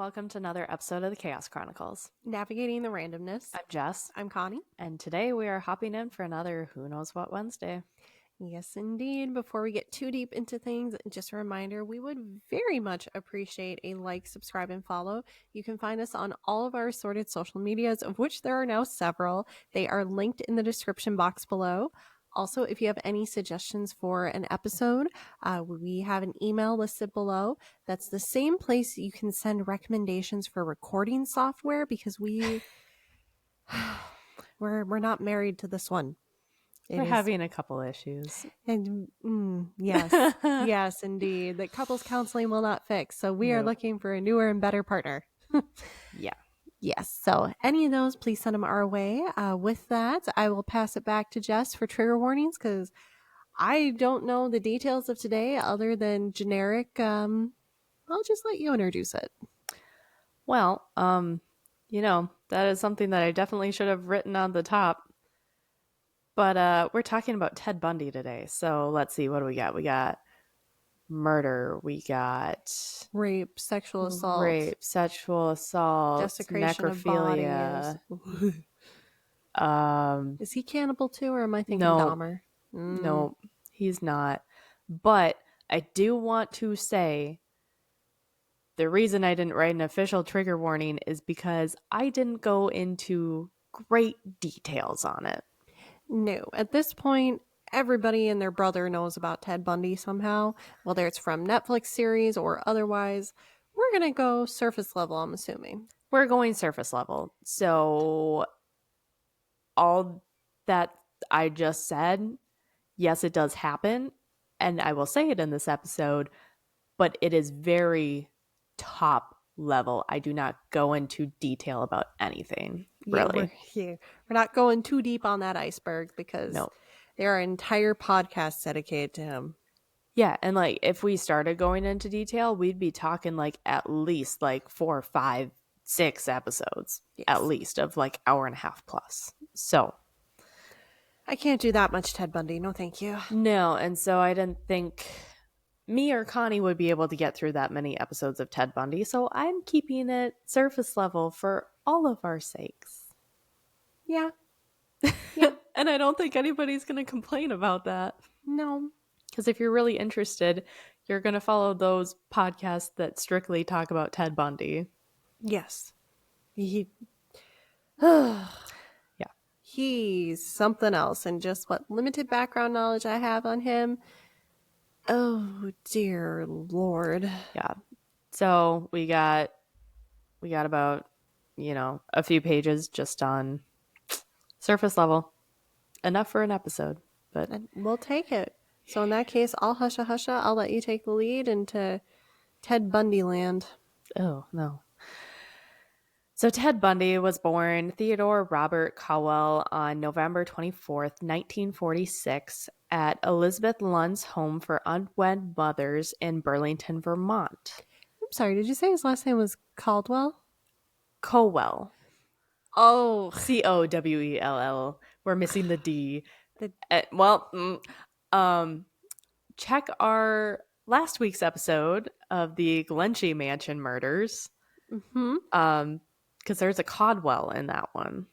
welcome to another episode of the Chaos Chronicles. Navigating the randomness. I'm Jess. I'm Connie. And today we are hopping in for another Who Knows What Wednesday. Yes, indeed. Before we get too deep into things, just a reminder, we would very much appreciate a like, subscribe, and follow. You can find us on all of our assorted social medias, of which there are now several. They are linked in the description box below. Also, if you have any suggestions for an episode, we have an email listed below. That's the same place you can send recommendations for recording software because we're not married to this one. We're having a couple issues. And yes, yes, indeed. That couples counseling will not fix. So we are looking for a newer and better partner. Yeah. Yes. So any of those, please send them our way. With that, I will pass it back to Jess for trigger warnings because I don't know the details of today other than generic. I'll just let you introduce it. Well, that is something that I definitely should have written on the top. But we're talking about Ted Bundy today. So let's see. What do we got? We got murder. We got rape, sexual assault, desecration necrophilia. Of bodies. Is he cannibal too, or am I thinking Dahmer? No, he's not. But I do want to say the reason I didn't write an official trigger warning is because I didn't go into great details on it. No, at this point, everybody and their brother knows about Ted Bundy somehow, whether it's from Netflix series or otherwise. We're going to go surface level, I'm assuming. We're going surface level. So all that I just said, yes, it does happen. And I will say it in this episode, but it is very top level. I do not go into detail about anything, really. We're not going too deep on that iceberg because there are entire podcasts dedicated to him. Yeah, and like if we started going into detail, we'd be talking like at least like 4, 5, 6 episodes, at least of like hour and a half plus. So I can't do that much Ted Bundy. No, thank you. No, and so I didn't think me or Connie would be able to get through that many episodes of Ted Bundy. So I'm keeping it surface level for all of our sakes. Yeah. And I don't think anybody's going to complain about that. No. Because if you're really interested, you're going to follow those podcasts that strictly talk about Ted Bundy. Yes. Yeah. He's something else. And just what limited background knowledge I have on him. Oh, dear Lord. Yeah. So we got about, a few pages just on surface level. Enough for an episode, but we'll take it. So in that case, I'll husha. I'll let you take the lead into Ted Bundy land. Oh, no. So Ted Bundy was born Theodore Robert Cowell on November 24th, 1946 at Elizabeth Lund's home for unwed mothers in Burlington, Vermont. I'm sorry, did you say his last name was Caldwell? Cowell. Oh. Cowell. We're missing the D. Check our last week's episode of the Glenshey Mansion murders. Mm-hmm. Because there's a Caldwell in that one.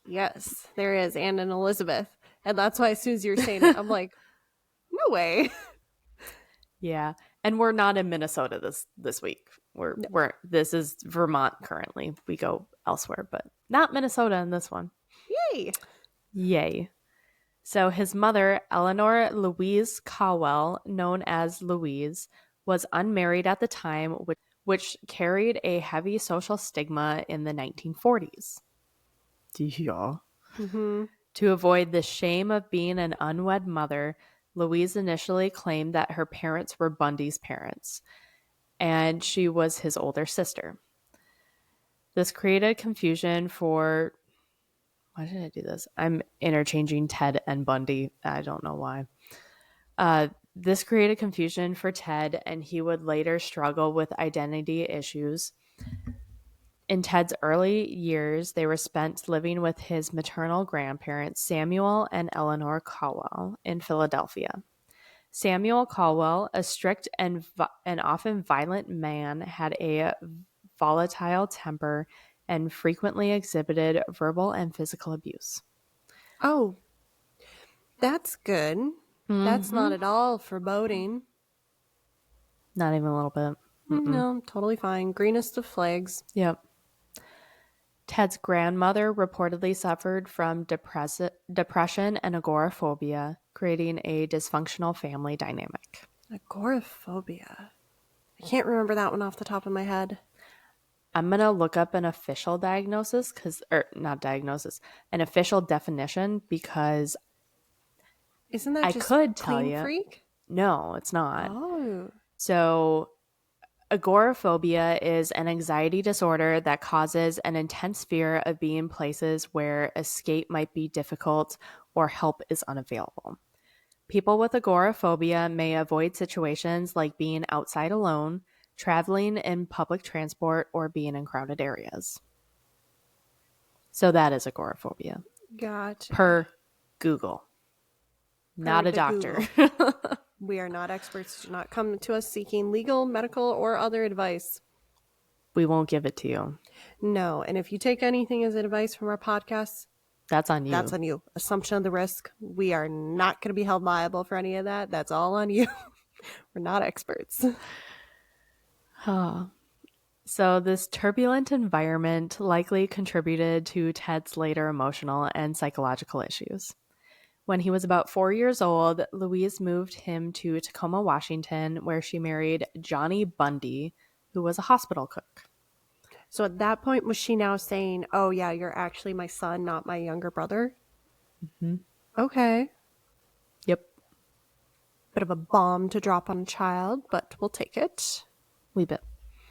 Yes, there is, and an Elizabeth. And that's why as soon as you're saying it, I'm like, no way. Yeah. And we're not in Minnesota this week. This is Vermont currently. We go elsewhere, but not Minnesota in this one. Yay. So his mother, Eleanor Louise Cowell, known as Louise, was unmarried at the time, which carried a heavy social stigma in the 1940s. Yeah. Mm-hmm. To avoid the shame of being an unwed mother, Louise initially claimed that her parents were Bundy's parents, and she was his older sister. This created confusion for... Why did I do this? I'm interchanging Ted and Bundy. I don't know why. This created confusion for Ted, and he would later struggle with identity issues. In Ted's early years, they were spent living with his maternal grandparents, Samuel and Eleanor Cowell, in Philadelphia. Samuel Cowell, a strict and often violent man, had a volatile temper, and frequently exhibited verbal and physical abuse. Oh, that's good. That's not at all foreboding. Not even a little bit. No, totally fine. Greenest of flags. Yep. Ted's grandmother reportedly suffered from depression and agoraphobia, creating a dysfunctional family dynamic. Agoraphobia. I can't remember that one off the top of my head. I'm going to look up an official diagnosis an official definition because Isn't that I just could tell clean you. freak? No, it's not. Oh. So, agoraphobia is an anxiety disorder that causes an intense fear of being in places where escape might be difficult or help is unavailable. People with agoraphobia may avoid situations like being outside alone, traveling in public transport, or being in crowded areas. So that is agoraphobia. Gotcha. Per Google. Not a doctor. We are not experts. Do not come to us seeking legal, medical, or other advice. We won't give it to you. No. And if you take anything as advice from our podcast, that's on you. That's on you. Assumption of the risk. We are not going to be held liable for any of that. That's all on you. We're not experts. So this turbulent environment likely contributed to Ted's later emotional and psychological issues. When he was about 4 years old, Louise moved him to Tacoma, Washington, where she married Johnny Bundy, who was a hospital cook. So at that point, was she now saying, oh, yeah, you're actually my son, not my younger brother? Mm-hmm. Okay. Yep. Bit of a bomb to drop on a child, but we'll take it. We bet.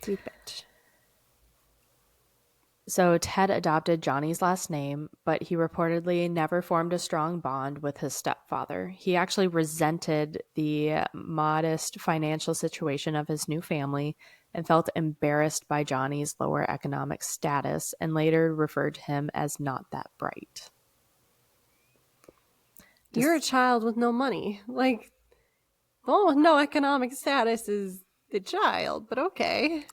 We bet. So Ted adopted Johnny's last name, but he reportedly never formed a strong bond with his stepfather. He actually resented the modest financial situation of his new family and felt embarrassed by Johnny's lower economic status and later referred to him as not that bright. You're a child with no money. Like, oh, no economic status is the child, but okay.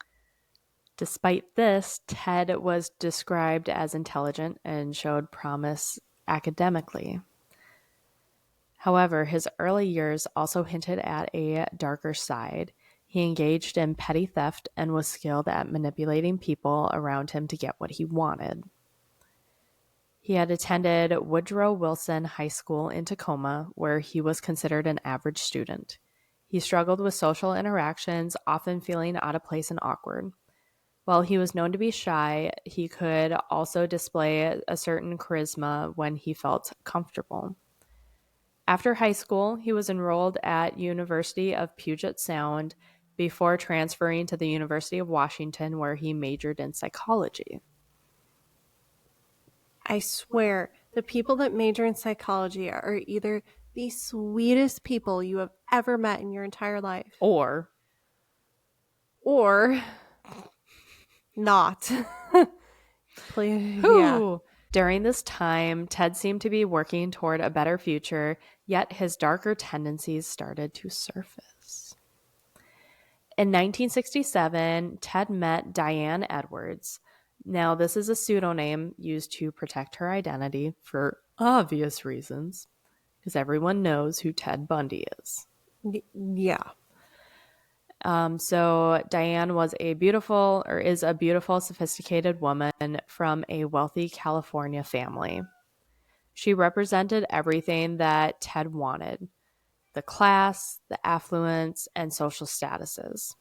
Despite this, Ted was described as intelligent and showed promise academically. However, his early years also hinted at a darker side. He engaged in petty theft and was skilled at manipulating people around him to get what he wanted. He had attended Woodrow Wilson High School in Tacoma, where he was considered an average student. He struggled with social interactions, often feeling out of place and awkward. While he was known to be shy, he could also display a certain charisma when he felt comfortable. After high school, he was enrolled at University of Puget Sound before transferring to the University of Washington, where he majored in psychology. I swear, the people that major in psychology are either the sweetest people you have ever met in your entire life. Or not. Please. Yeah. During this time, Ted seemed to be working toward a better future, yet his darker tendencies started to surface. In 1967, Ted met Diane Edwards. Now, this is a pseudonym used to protect her identity for obvious reasons, because everyone knows who Ted Bundy is. Yeah. So Diane is a beautiful, sophisticated woman from a wealthy California family. She represented everything that Ted wanted: the class, the affluence, and social statuses.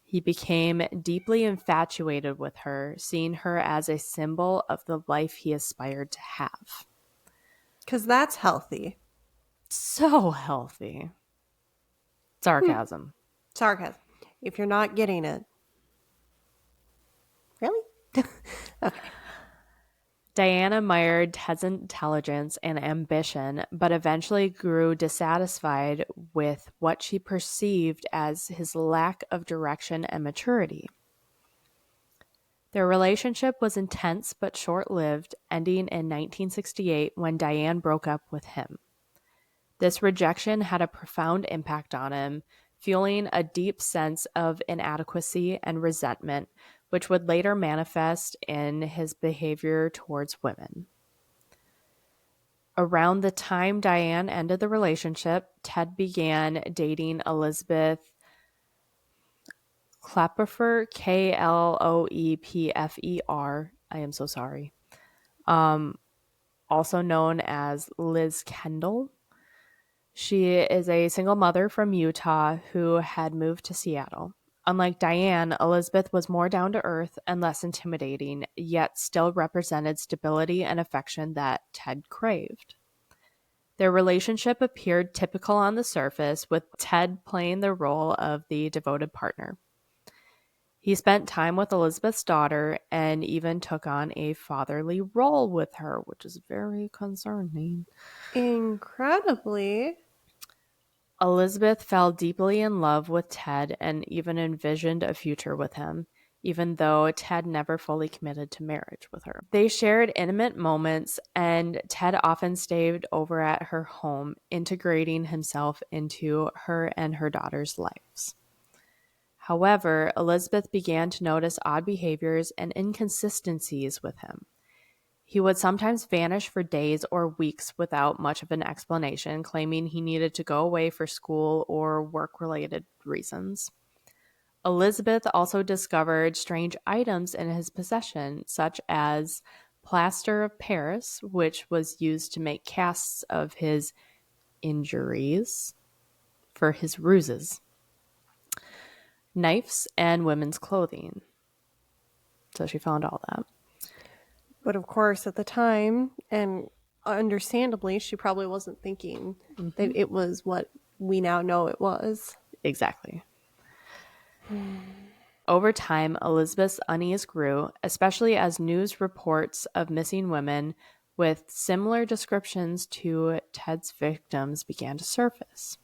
He became deeply infatuated with her, seeing her as a symbol of the life he aspired to have. Because that's healthy. So healthy. Sarcasm. Sarcasm. If you're not getting it. Really? Okay. Diane admired Ted's intelligence and ambition, but eventually grew dissatisfied with what she perceived as his lack of direction and maturity. Their relationship was intense but short-lived, ending in 1968 when Diane broke up with him. This rejection had a profound impact on him, fueling a deep sense of inadequacy and resentment, which would later manifest in his behavior towards women. Around the time Diane ended the relationship, Ted began dating Elizabeth Kloepfer, Kloepfer. I am so sorry. Also known as Liz Kendall. She is a single mother from Utah who had moved to Seattle. Unlike Diane, Elizabeth was more down to earth and less intimidating, yet still represented stability and affection that Ted craved. Their relationship appeared typical on the surface, with Ted playing the role of the devoted partner. He spent time with Elizabeth's daughter and even took on a fatherly role with her, which is very concerning. Incredibly. Elizabeth fell deeply in love with Ted and even envisioned a future with him, even though Ted never fully committed to marriage with her. They shared intimate moments, and Ted often stayed over at her home, integrating himself into her and her daughter's lives. However, Elizabeth began to notice odd behaviors and inconsistencies with him. He would sometimes vanish for days or weeks without much of an explanation, claiming he needed to go away for school or work-related reasons. Elizabeth also discovered strange items in his possession, such as plaster of Paris, which was used to make casts of his injuries for his ruses, knives, and women's clothing. So she found all that. But of course, at the time, and understandably, she probably wasn't thinking that it was what we now know it was. Exactly. Over time, Elizabeth's unease grew, especially as news reports of missing women with similar descriptions to Ted's victims began to surface.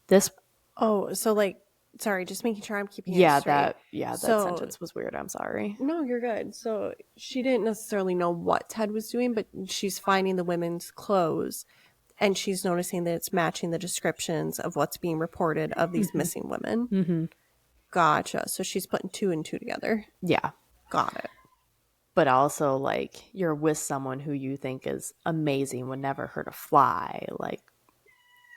This, Oh, so like, sorry, just making sure I'm keeping it yeah, straight. that So- sentence was weird. I'm sorry. No, you're good. So she didn't necessarily know what Ted was doing, but she's finding the women's clothes and she's noticing that it's matching the descriptions of what's being reported of these missing women. Mm-hmm. Gotcha. So she's putting two and two together. Yeah, Got it. but also like you're with someone who you think is amazing, would never hurt a fly. Like,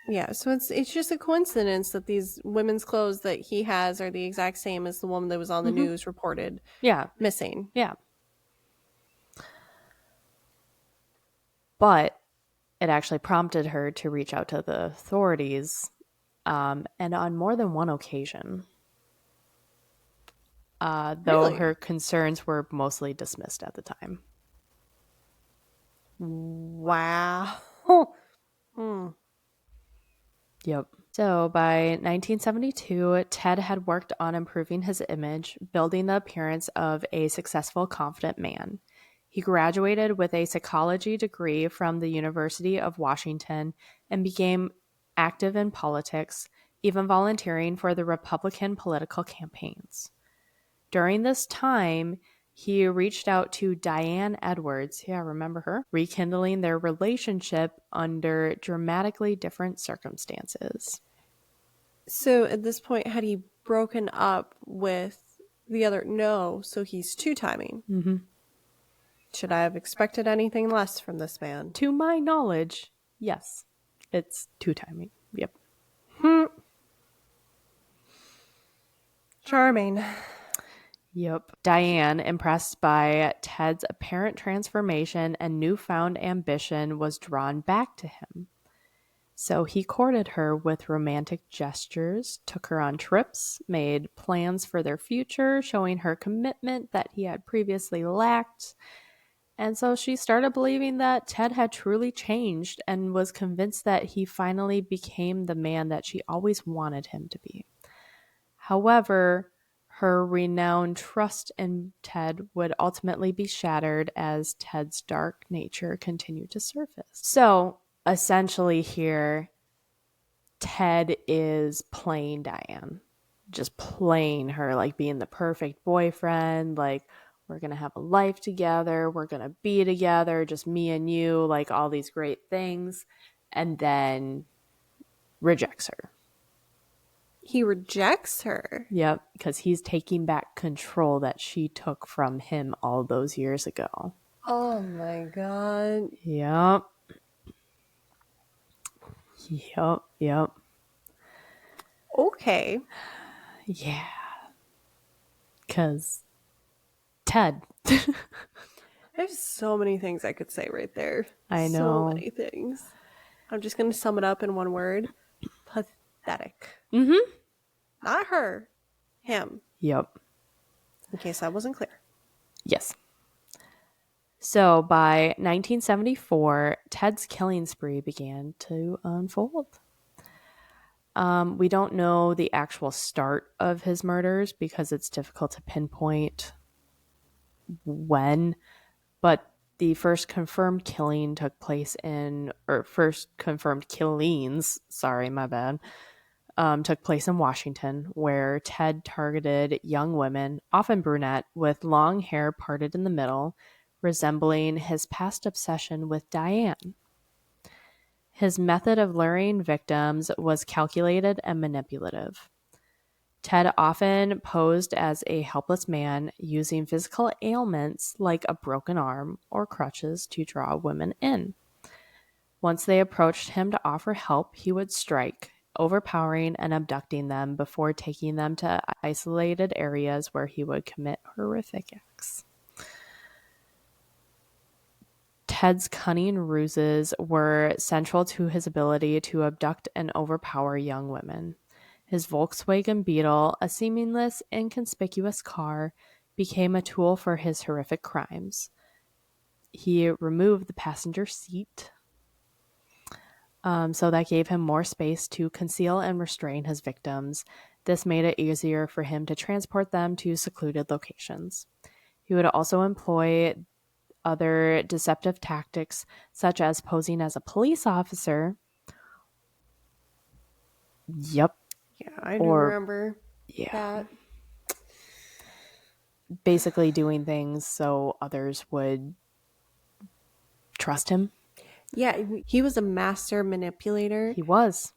Yeah, so it's just a coincidence that these women's clothes that he has are the exact same as the woman that was on the news reported yeah, missing. yeah. But it actually prompted her to reach out to the authorities, and on more than one occasion. Though Really? her concerns were mostly dismissed at the time. Wow. Yep. So by 1972, Ted had worked on improving his image, building the appearance of a successful, confident man. He graduated with a psychology degree from the University of Washington and became active in politics, even volunteering for the Republican political campaigns. During this time, he reached out to Diane Edwards, yeah, remember her, rekindling their relationship under dramatically different circumstances. So at this point, had he broken up with the other? No, so he's two-timing. Mm-hmm. Should I have expected anything less from this man? To my knowledge, yes, it's two-timing. Yep. Charming. Yep. Diane, impressed by Ted's apparent transformation and newfound ambition, was drawn back to him. So he courted her with romantic gestures, took her on trips, made plans for their future, showing her commitment that he had previously lacked. And so she started believing that Ted had truly changed and was convinced that he finally became the man that she always wanted him to be. However, her renowned trust in Ted would ultimately be shattered as Ted's dark nature continued to surface. So, essentially here, Ted is playing Diane. Just playing her, like being the perfect boyfriend, like we're going to have a life together, we're going to be together, just me and you, like all these great things, and then rejects her. He rejects her. Yep, because he's taking back control that she took from him all those years ago. Oh my god. Yep. Yep. Yep. Okay. Yeah. Because Ted. There's so many things I could say right there. I So know. many things. I'm just going to sum it up in one word. Pathetic. Mm-hmm. Not her. Him. Yep. In case that wasn't clear. Yes. So by 1974, Ted's killing spree began to unfold. We don't know the actual start of his murders because it's difficult to pinpoint when, but the first confirmed killing took place first confirmed killings, sorry, my bad, took place in Washington, where Ted targeted young women, often brunette, with long hair parted in the middle, resembling his past obsession with Diane. His method of luring victims was calculated and manipulative. Ted often posed as a helpless man, using physical ailments like a broken arm or crutches to draw women in. Once they approached him to offer help, he would strike, overpowering and abducting them before taking them to isolated areas where he would commit horrific acts. Ted's cunning ruses were central to his ability to abduct and overpower young women. His Volkswagen Beetle, a seemingly inconspicuous car, became a tool for his horrific crimes. He removed the passenger seat, so that gave him more space to conceal and restrain his victims. This made it easier for him to transport them to secluded locations. He would also employ other deceptive tactics, such as posing as a police officer. Yep. Yeah, I do Or, remember that. basically doing things so others would trust him. Yeah, he was a master manipulator. He was.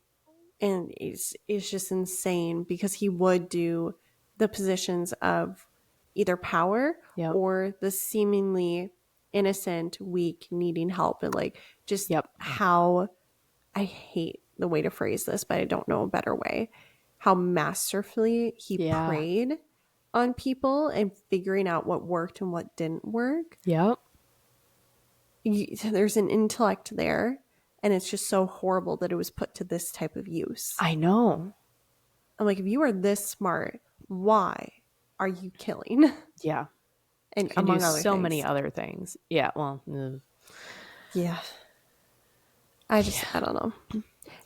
And it's just insane because he would do the positions of either power Yep. or the seemingly innocent, weak, needing help. And like just Yep. how, I hate the way to phrase this, but I don't know a better way, how masterfully he preyed on people and figuring out what worked and what didn't work. Yep. There's an intellect there, and it's just so horrible that it was put to this type of use. I know. I'm like, if you are this smart, why are you killing? Yeah. And You can among do other so things. many other things. Yeah, well. Yeah. I don't know.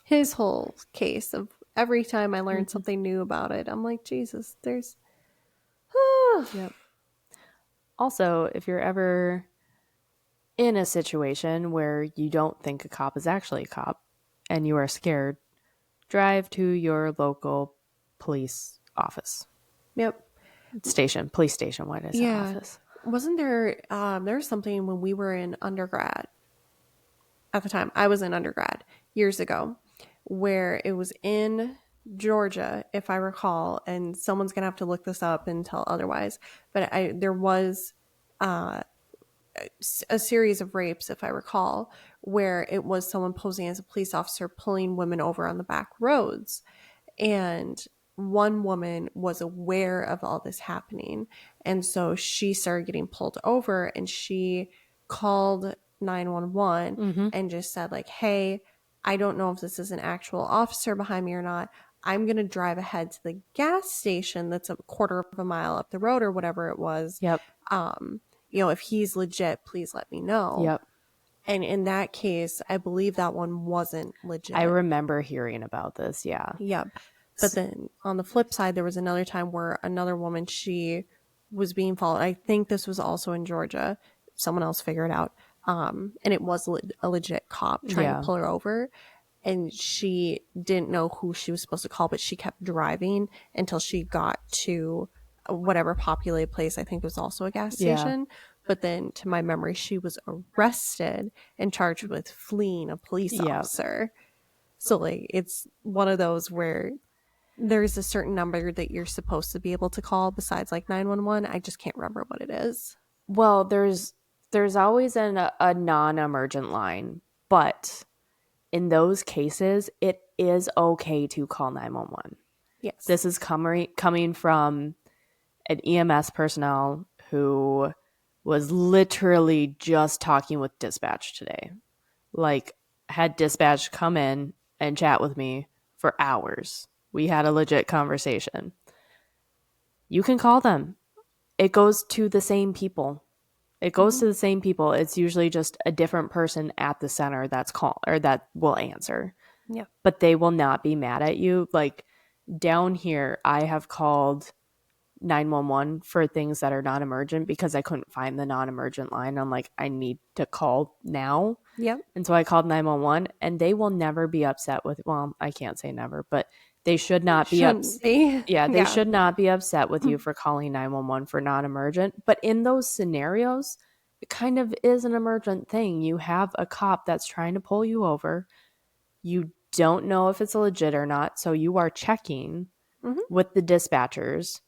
His whole case of every time I learn something new about it, I'm like, Jesus, there's. Yep. Also, if you're ever in a situation where you don't think a cop is actually a cop and you are scared, drive to your local police office. Yep. Police station. Why did I say office? Wasn't there, there was something when we were in undergrad at the time. I was in undergrad years ago where it was in Georgia, if I recall, and someone's going to have to look this up and tell otherwise. But there was a series of rapes, if I recall, where it was someone posing as a police officer pulling women over on the back roads. And one woman was aware of all this happening. And so she started getting pulled over and she called 911 and just said, like, hey, I don't know if this is an actual officer behind me or not. I'm going to drive ahead to the gas station that's a quarter of a mile up the road or whatever it was. Yep. If he's legit, please let me know. Yep. And in that case, I believe that one wasn't legit. I remember hearing about this. Yeah. Yep. But then on the flip side, there was another time where another woman, she was being followed. I think this was also in Georgia. Someone else figured it out. And it was a legit cop trying to pull her over. And she didn't know who she was supposed to call, but she kept driving until she got to whatever populated place. I think it was also a gas station. But then, to my memory, she was arrested and charged with fleeing a police officer. So, like, it's one of those where There's a certain number that you're supposed to be able to call besides like 911. I just can't remember what it is. Well, there's always a non-emergent line, but in those cases, it is okay to call 911. Yes. This is coming from an EMS personnel who was literally just talking with dispatch today. Like, had dispatch come in and chat with me for hours. We had a legit conversation. You can call them. It goes to the same people. It goes to the same people. It's usually just a different person at the center that's call or that will answer. Yeah. But they will not be mad at you. Like down here, I have called 911 for things that are non-emergent because I couldn't find the non-emergent line. I'm like, I need to call now. Yep. And so I called 911 and they will never be upset with, well, I can't say never, but they should not be Shouldn't be. Yeah, they Yeah. should not be upset with you for calling 911 for non-emergent. But in those scenarios, it kind of is an emergent thing. You have a cop that's trying to pull you over. You don't know if it's legit or not, so you are checking Mhm. with the dispatchers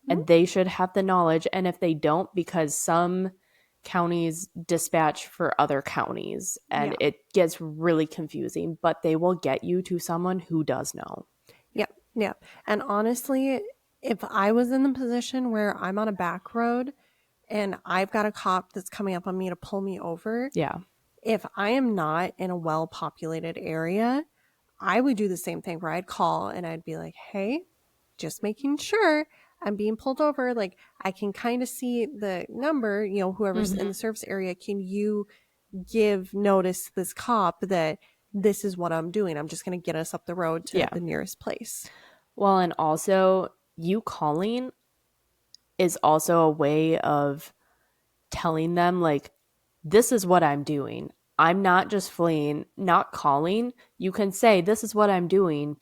and they should have the knowledge. And if they don't, because some counties dispatch for other counties and Yeah. it gets really confusing, but they will get you to someone who does know. Yeah. Yeah. And honestly, if I was in the position where I'm on a back road and I've got a cop that's coming up on me to pull me over, Yeah. if I am not in a well-populated area, I would do the same thing where I'd call and I'd be like, hey, just making sure I'm being pulled over. Like, I can kind of see the number, whoever's in the service area. Can you give notice to this cop that this is what I'm doing? I'm just going to get us up the road to Yeah. the nearest place. Well, and also you calling is also a way of telling them, like, this is what I'm doing. I'm not just fleeing, not calling. You can say, this is what I'm doing,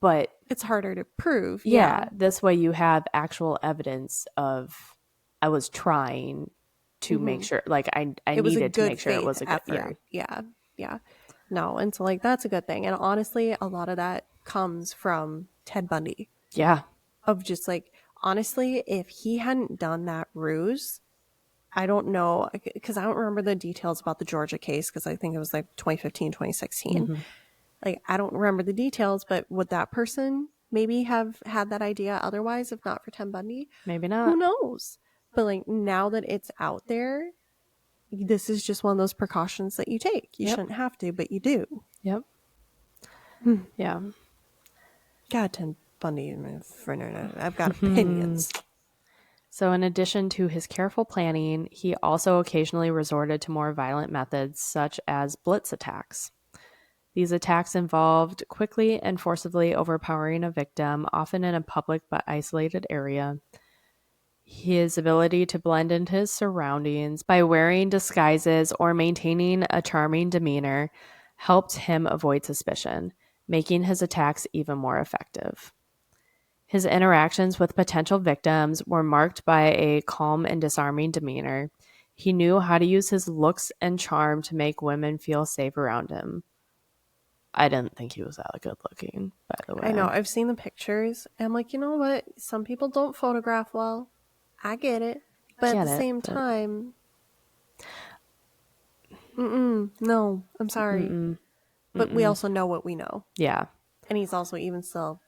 but It's harder to prove. yeah, this way you have actual evidence of I was trying to make sure, like, I It was a needed to good make sure it faith was a good, effort. Yeah. No, and so like that's a good thing. And honestly, a lot of that comes from Ted Bundy. yeah. Of just like, honestly, if he hadn't done that ruse, I don't know, because I don't remember the details about the Georgia case, because I think it was like 2015, 2016. Like, I don't remember the details, but would that person maybe have had that idea otherwise if not for Ted Bundy? Maybe Who not. knows? But like, now that it's out there, this is just one of those precautions that you take. You Yep. shouldn't have to, but you do. Yep. Yeah. God, Ted Bundy, I've got opinions. So, in addition to his careful planning, he also occasionally resorted to more violent methods, such as blitz attacks. These attacks involved quickly and forcibly overpowering a victim, often in a public but isolated area. His ability to blend into his surroundings by wearing disguises or maintaining a charming demeanor helped him avoid suspicion, making his attacks even more effective. His interactions with potential victims were marked by a calm and disarming demeanor. He knew how to use his looks and charm to make women feel safe around him. I didn't think he was that good looking, by the way. I know. I've seen the pictures. And I'm like, you know what? Some people don't photograph well. I get it. But at the same time, no, I'm sorry. But we also know what we know. Yeah. And he's also even still.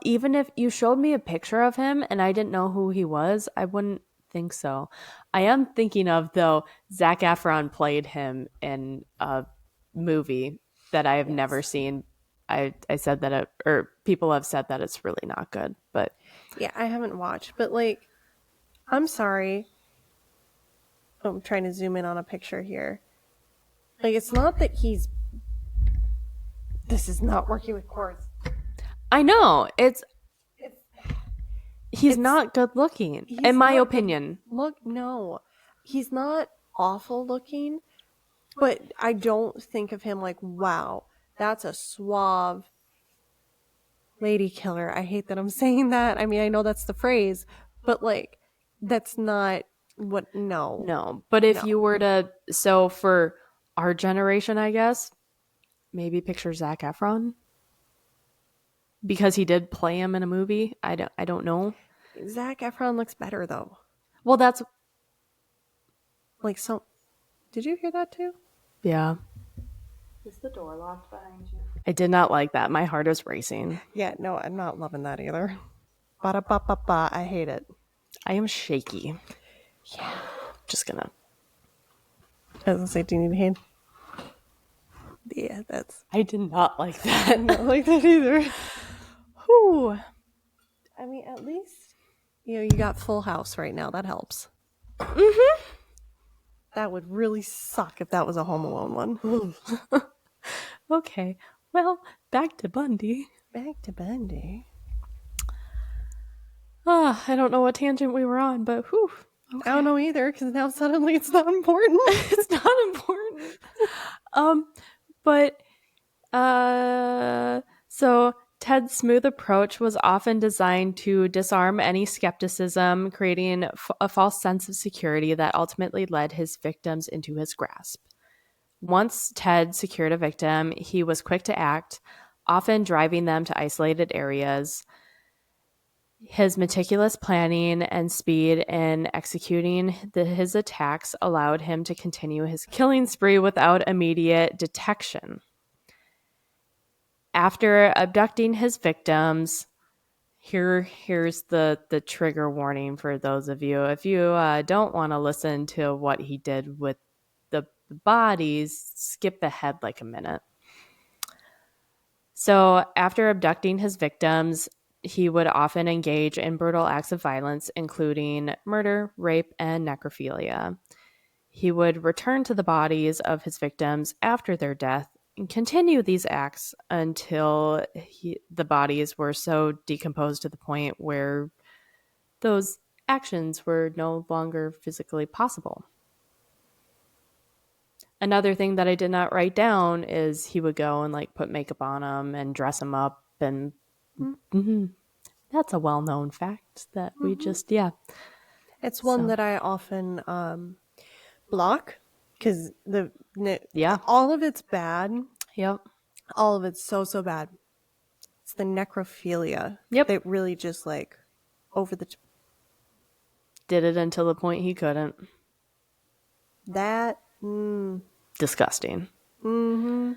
Even if you showed me a picture of him and I didn't know who he was, I wouldn't think so. I am thinking of, though, Zac Efron played him in a movie that I have never seen. I said that, or people have said that it's really not good, but Yeah, I haven't watched. But like, I'm sorry. Oh, I'm trying to zoom in on a picture here. Like, it's not that he's. This is not working with cords. I know he's not good looking, in my opinion. No, he's not awful looking, but I don't think of him like, wow, that's a suave lady killer. I hate that I'm saying that. I mean, I know that's the phrase, but like, that's not what. No, but if you were to, so for our generation, I guess, maybe picture Zac Efron. because he did play him in a movie. I don't know. Zac Efron looks better though. Well, that's Like, so did you hear that too? yeah. Is the door locked behind you? I did not like that. My heart is racing. Yeah, no, I'm not loving that either. Ba-da-ba-ba-ba, I hate it. I am shaky. Yeah. Just gonna. I was gonna say, do you need a hand? Yeah, that's. I did not like that. Not like that either. Whew. I mean, at least you got Full House right now. That helps. Mm-hmm. That would really suck if that was a Home Alone one. Okay. Well, back to Bundy. Back to Bundy. I don't know what tangent we were on, but whew. Okay. I don't know either, because now suddenly it's not important. It's not important. But so Ted's smooth approach was often designed to disarm any skepticism, creating a false sense of security that ultimately led his victims into his grasp. Once Ted secured a victim, he was quick to act, often driving them to isolated areas. His meticulous planning and speed in executing his attacks allowed him to continue his killing spree without immediate detection. After abducting his victims, here's the trigger warning for those of you. If you don't want to listen to what he did with the bodies, skip ahead like a minute. So after abducting his victims, he would often engage in brutal acts of violence, including murder, rape, and necrophilia. He would return to the bodies of his victims after their death and continue these acts until the bodies were so decomposed to the point where those actions were no longer physically possible. Another thing that I did not write down is he would go and like put makeup on them and dress them up, and that's a well-known fact that we just It's one that I often block because all of it's bad. Yep. All of it's so bad. It's the necrophilia. Yep. That really just like over the did it until the point he couldn't. That disgusting. Mm-hmm.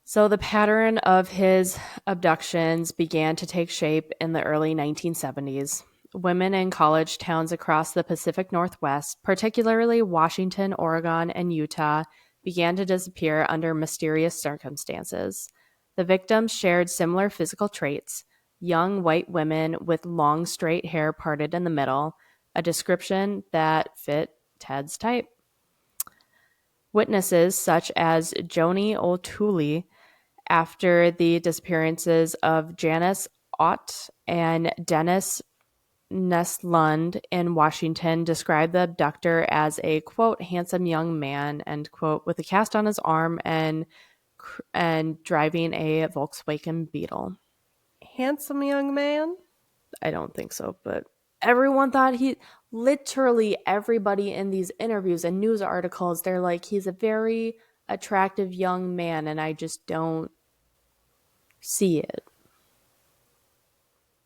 So the pattern of his abductions began to take shape in the early 1970s. Women in college towns across the Pacific Northwest, particularly Washington, Oregon, and Utah, began to disappear under mysterious circumstances. The victims shared similar physical traits: young white women with long straight hair parted in the middle, a description that fit Ted's type. Witnesses such as Joni O'Toole, after the disappearances of Janice Ott and Dennis Nestlund in Washington, described the abductor as a, quote, handsome young man, end quote, with a cast on his arm and driving a Volkswagen Beetle. Handsome young man? I don't think so, but everyone thought literally everybody in these interviews and news articles, they're like, he's a very attractive young man, and I just don't see it.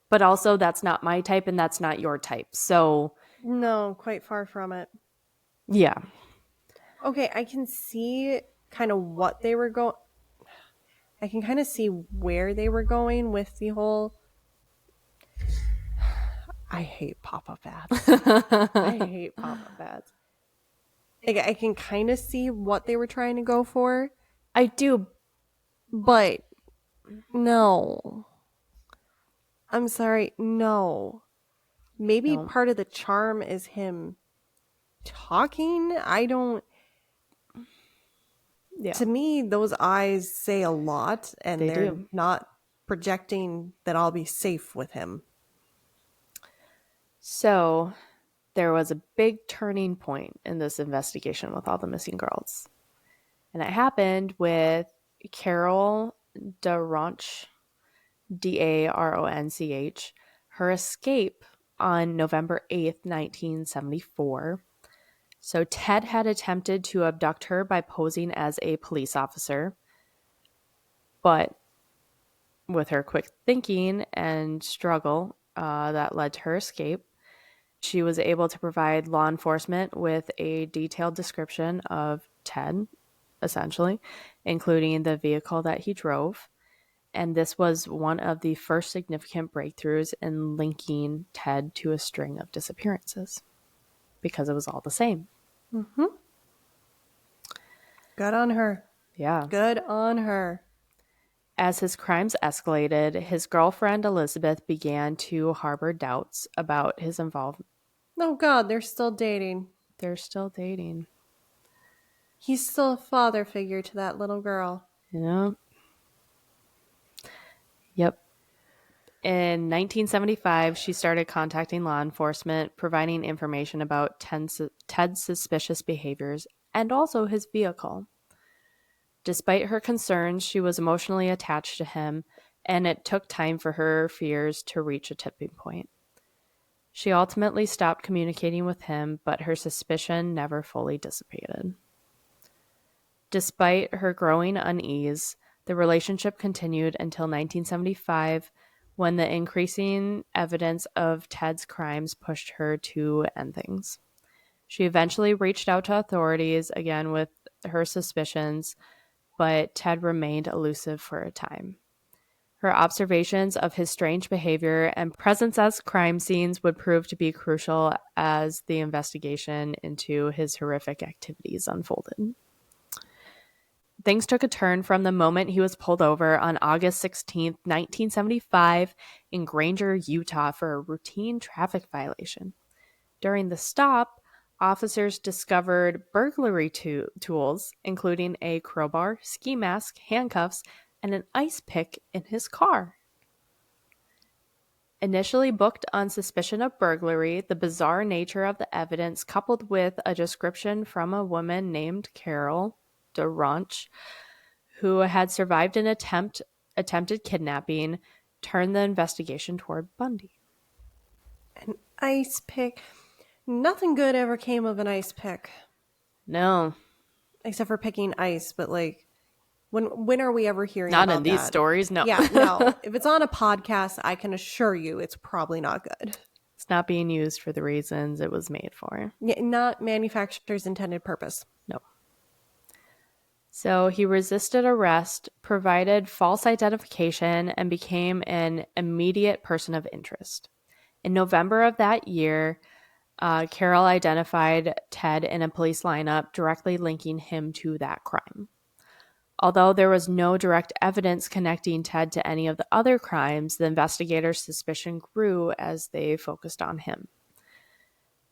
But also, that's not my type and that's not your type. So no, quite far from it. Yeah. Okay, I can see kind of what they were going. I can kind of see where they were going with the whole. I hate pop-up ads. I hate pop-up ads. Like, I can kind of see what they were trying to go for. I do. But no. I'm sorry, no. Maybe part of the charm is him talking. I don't. Yeah. To me, those eyes say a lot, and they're not projecting that I'll be safe with him. So there was a big turning point in this investigation with all the missing girls. And it happened with Carol Daronch, Daronch, her escape on November 8th, 1974. So Ted had attempted to abduct her by posing as a police officer, but With her quick thinking and struggle that led to her escape, she was able to provide law enforcement with a detailed description of Ted, essentially, including the vehicle that he drove. And this was one of the first significant breakthroughs in linking Ted to a string of disappearances because it was all the same. Mm-hmm. Good on her. Yeah. Good on her. As his crimes escalated, his girlfriend Elizabeth began to harbor doubts about his involvement. Oh, God, they're still dating. They're still dating. He's still a father figure to that little girl. Yeah. Yep. In 1975, she started contacting law enforcement, providing information about Ted's suspicious behaviors and also his vehicle. Despite her concerns, she was emotionally attached to him, and it took time for her fears to reach a tipping point. She ultimately stopped communicating with him, but her suspicion never fully dissipated. Despite her growing unease, the relationship continued until 1975, when the increasing evidence of Ted's crimes pushed her to end things. She eventually reached out to authorities again with her suspicions, but Ted remained elusive for a time. Her observations of his strange behavior and presence at crime scenes would prove to be crucial as the investigation into his horrific activities unfolded. Things took a turn from the moment he was pulled over on August 16th, 1975, in Granger, Utah, for a routine traffic violation. During the stop, officers discovered burglary tools, including a crowbar, ski mask, handcuffs, and an ice pick in his car. Initially booked on suspicion of burglary, the bizarre nature of the evidence, coupled with a description from a woman named Carol DeRonch, who had survived an attempted kidnapping, turned the investigation toward Bundy. An ice pick. Nothing good ever came of an ice pick. No. Except for picking ice, but like, when are we ever hearing Not about in these that? stories, no. Yeah, no. If it's on a podcast, I can assure you it's probably not good. It's not being used for the reasons it was made for. Yeah, not manufacturer's intended purpose. No. So he resisted arrest, provided false identification, and became an immediate person of interest. In November of that year, Carol identified Ted in a police lineup, directly linking him to that crime. Although there was no direct evidence connecting Ted to any of the other crimes, the investigators' suspicion grew as they focused on him.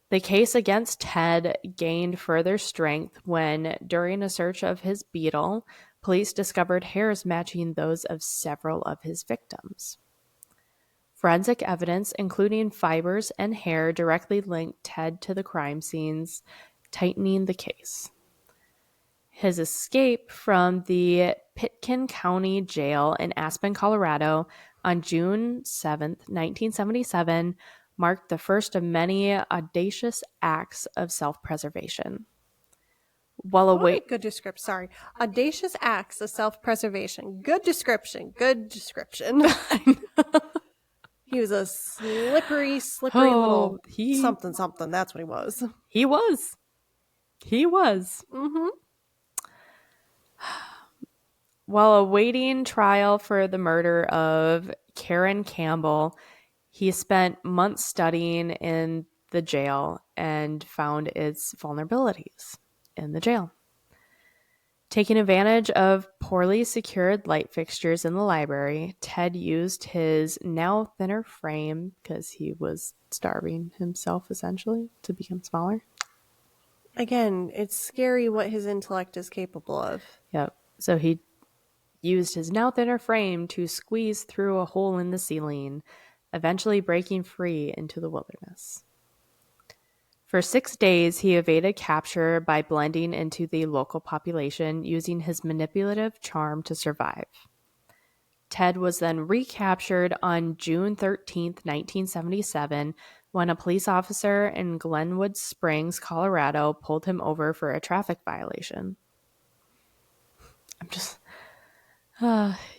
The case against Ted gained further strength when, during a search of his Beetle, police discovered hairs matching those of several of his victims. Forensic evidence, including fibers and hair, directly linked Ted to the crime scenes, tightening the case. His escape from the Pitkin County Jail in Aspen, Colorado on June 7th, 1977, marked the first of many audacious acts of self-preservation. Good description. Sorry. Audacious acts of self-preservation. Good description. Good description. He was a slippery little something. That's what he was. He was. Mm-hmm. While awaiting trial for the murder of Karen Campbell, he spent months studying in the jail and found its vulnerabilities in the jail. Taking advantage of poorly secured light fixtures in the library, Ted used his now thinner frame, because he was starving himself essentially to become smaller. Again, it's scary what his intellect is capable of. Yep. So he used his now thinner frame to squeeze through a hole in the ceiling, eventually breaking free into the wilderness. For 6 days, he evaded capture by blending into the local population, using his manipulative charm to survive. Ted was then recaptured on June 13th, 1977, when a police officer in Glenwood Springs, Colorado, pulled him over for a traffic violation.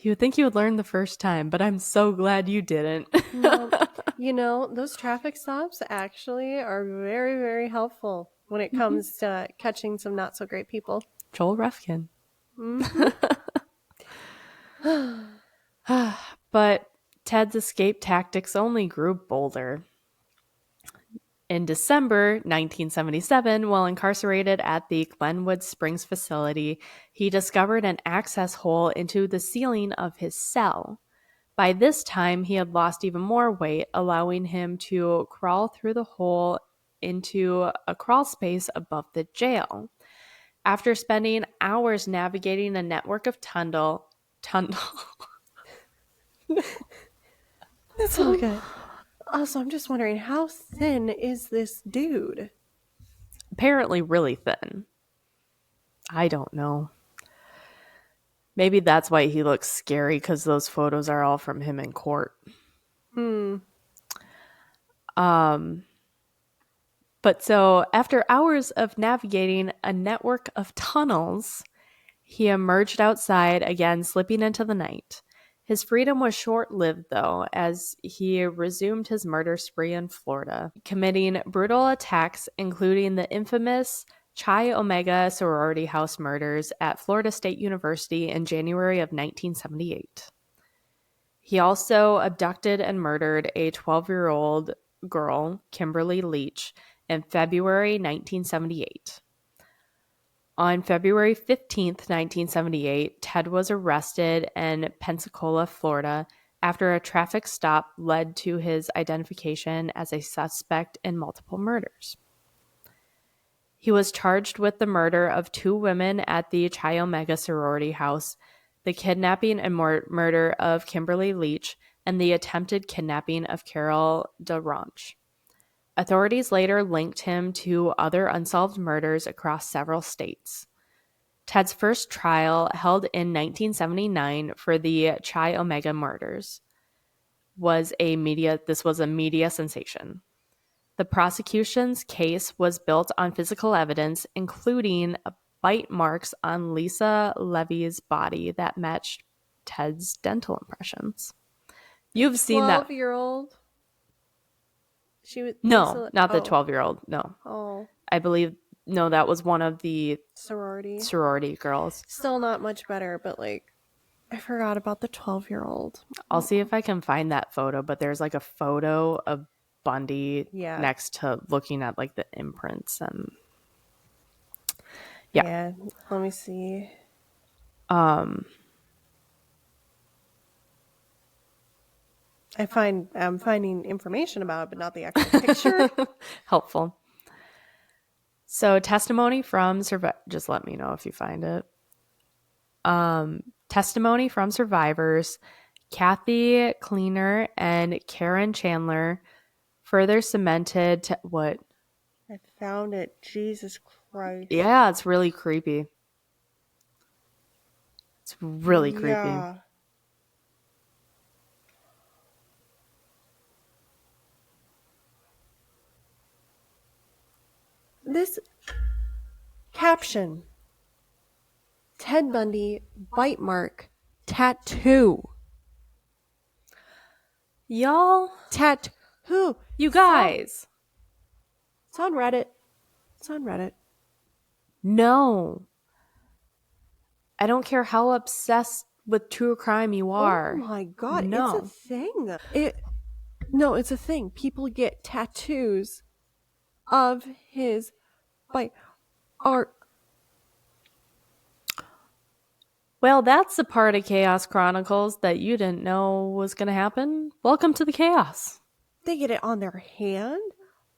You would think you would learn the first time, but I'm so glad you didn't. No, those traffic stops actually are very, very helpful when it comes to catching some not so great people. Joel Refkin. Mm-hmm. But Ted's escape tactics only grew bolder. In December 1977, while incarcerated at the Glenwood Springs facility, he discovered an access hole into the ceiling of his cell. By this time, he had lost even more weight, allowing him to crawl through the hole into a crawl space above the jail. After spending hours navigating a network of tunnel. That's all good. Also, I'm just wondering, how thin is this dude? Apparently really thin. I don't know. Maybe that's why he looks scary, because those photos are all from him in court. But so after hours of navigating a network of tunnels, he emerged outside again, slipping into the night. His freedom was short-lived, though, as he resumed his murder spree in Florida, committing brutal attacks, including the infamous Chi Omega sorority house murders at Florida State University in January of 1978. He also abducted and murdered a 12-year-old girl, Kimberly Leach, in February 1978. On February 15th, 1978, Ted was arrested in Pensacola, Florida, after a traffic stop led to his identification as a suspect in multiple murders. He was charged with the murder of 2 women at the Chi Omega sorority house, the kidnapping and murder of Kimberly Leach, and the attempted kidnapping of Carol DeRange. Authorities later linked him to other unsolved murders across several states. Ted's first trial, held in 1979 for the Chi Omega murders, was a media sensation. The prosecution's case was built on physical evidence, including bite marks on Lisa Levy's body that matched Ted's dental impressions. You've seen that. 12-year-old? She was No, not the 12-year-old. No. Oh. I believe, no, that was one of the sorority girls. Still not much better, but like, I forgot about the 12-year-old. I'll see if I can find that photo, but there's like a photo of Bundy next to looking at like the imprints and yeah. Let me see. I'm finding information about it, but not the actual picture. Helpful. So testimony from just let me know if you find it. Testimony from survivors, Kathy Cleaner and Karen Chandler, further cemented what? I found it. Jesus Christ. Yeah, it's really creepy. It's really creepy. This caption: Ted Bundy bite mark tattoo. Y'all, tattoo. You guys. It's on Reddit. It's on Reddit. No. I don't care how obsessed with true crime you are. Oh my God. No. It's a thing. It's a thing. People get tattoos of his bite art. Well, that's the part of Chaos Chronicles that you didn't know was going to happen. Welcome to the chaos. They get it on their hand,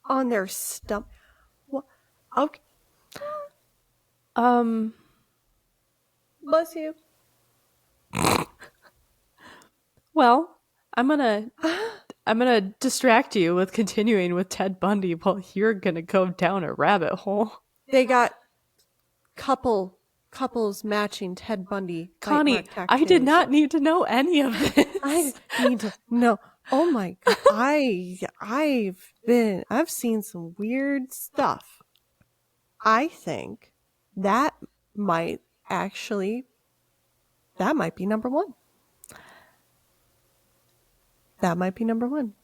on their stomach. What? Okay. Bless you. Well, I'm gonna distract you with continuing with Ted Bundy while you're gonna go down a rabbit hole. They got couples matching Ted Bundy. Connie, I did not need to know any of this. I need to know. Oh my God. I've seen some weird stuff. I think that might be number 1. That might be number one.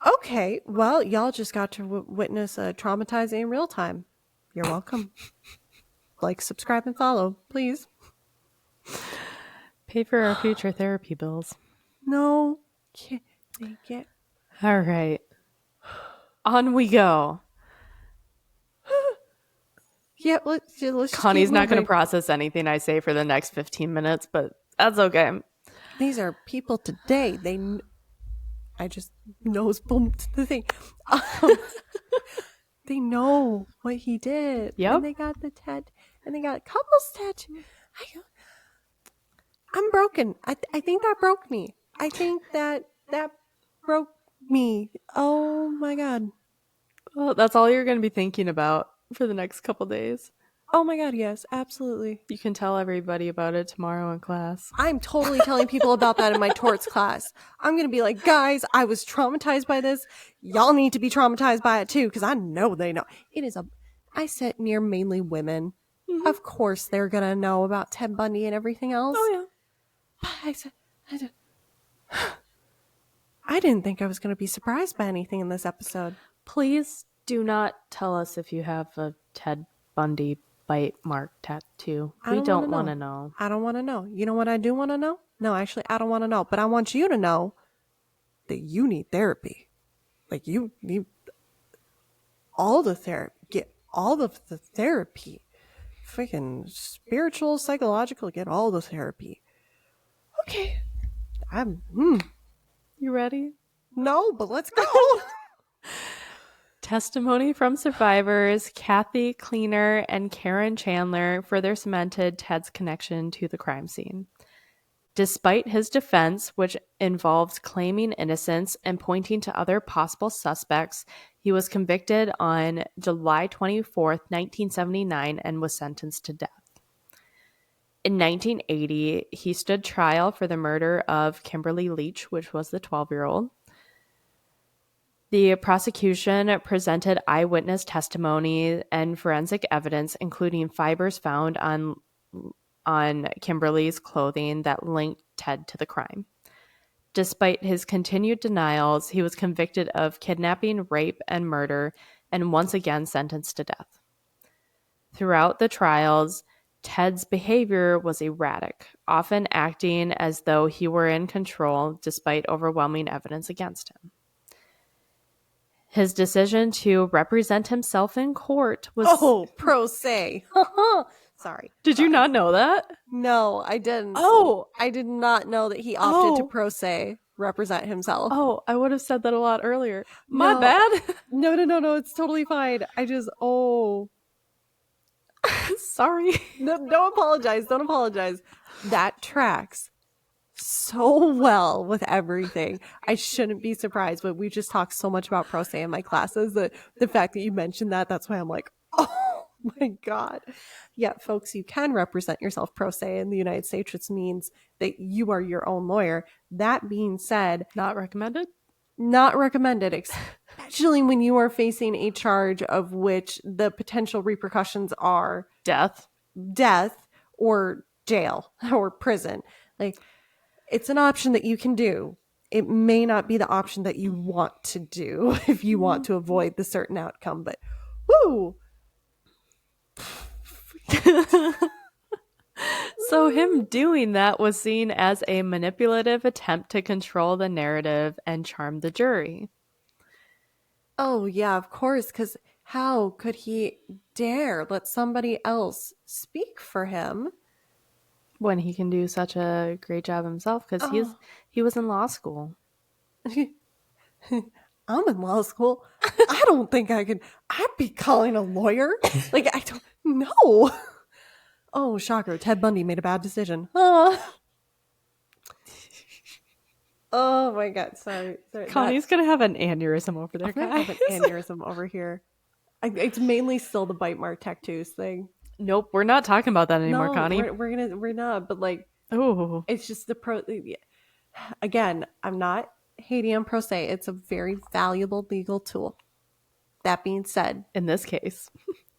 Okay, well, y'all just got to witness a traumatizing in real time. You're welcome. Like, subscribe, and follow, please. Pay for our future therapy bills. No, can't take it. All right. On we go. Yeah, let's just Connie's keep not going to moving. process anything I say for the next 15 minutes, but that's okay. These are people today. I just nose bumped the thing. They know what he did. Yep. And they got the and they got couples tattoo. I'm broken. I think that broke me. I think that broke me. Oh my God. Well, that's all you're going to be thinking about for the next couple days. Oh my God, yes, absolutely. You can tell everybody about it tomorrow in class. I'm totally telling people about that in my torts class. I'm going to be like, guys, I was traumatized by this. Y'all need to be traumatized by it too, because I know they know. I sit near mainly women. Mm-hmm. Of course they're going to know about Ted Bundy and everything else. Oh, yeah. I didn't think I was going to be surprised by anything in this episode. Please do not tell us if you have a Ted Bundy bite mark tattoo. We don't want to know. I don't want to know. You know what I do want to know? No, actually, I don't want to know. But I want you to know that you need therapy. Like, you need all the therapy. Get all of the therapy. Freaking spiritual, psychological, get all the therapy. Okay. You ready? No, but let's go. Testimony from survivors Kathy Cleaner and Karen Chandler further cemented Ted's connection to the crime scene. Despite his defense, which involved claiming innocence and pointing to other possible suspects, he was convicted on July 24th, 1979, and was sentenced to death. In 1980, he stood trial for the murder of Kimberly Leach, which was the 12-year-old. The prosecution presented eyewitness testimony and forensic evidence, including fibers found on Kimberly's clothing that linked Ted to the crime. Despite his continued denials, he was convicted of kidnapping, rape, and murder, and once again sentenced to death. Throughout the trials, Ted's behavior was erratic, often acting as though he were in control despite overwhelming evidence against him. His decision to represent himself in court was... Oh, pro se. Sorry. Did you not know that? No, I didn't. Oh! I did not know that he opted to pro se represent himself. Oh, I would have said that a lot earlier. My bad. No. It's totally fine. Sorry. No, don't apologize. That tracks so well with everything. I shouldn't be surprised, but we just talked so much about pro se in my classes that the fact that you mentioned that's why I'm like, oh my God. Yeah, folks, you can represent yourself pro se in the United States, which means that you are your own lawyer. That being said, not recommended, especially when you are facing a charge of which the potential repercussions are death or jail or prison. Like, it's an option that you can do. It may not be the option that you want to do if you want to avoid the certain outcome, but woo! So him doing that was seen as a manipulative attempt to control the narrative and charm the jury. Oh, yeah, of course, because how could he dare let somebody else speak for him? When he can do such a great job himself, because he was in law school. I'm in law school. I don't think I'd be calling a lawyer. Like, I don't know. Oh, shocker. Ted Bundy made a bad decision. Oh my God. Sorry. Connie's going to have an aneurysm over there, guys. I have an aneurysm over here. It's mainly still the bite mark tattoos thing. Nope, we're not talking about that anymore, Connie. We're not, but like, oh, it's just the pro. Again, I'm not hating on pro se. It's a very valuable legal tool. That being said, in this case,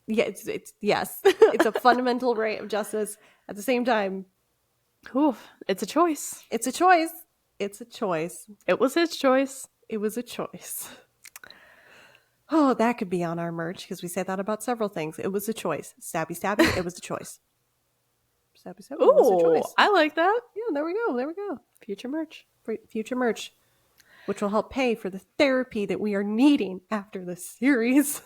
yeah, it's a fundamental right of justice. At the same time, it's a choice. It's a choice. It's a choice. It was his choice. It was a choice. Oh, that could be on our merch because we say that about several things. It was a choice. Stabby, stabby, it was a choice. Stabby, stabby, it was a Ooh, choice. I like that. Yeah, there we go. There we go. Future merch. Future merch, which will help pay for the therapy that we are needing after this series.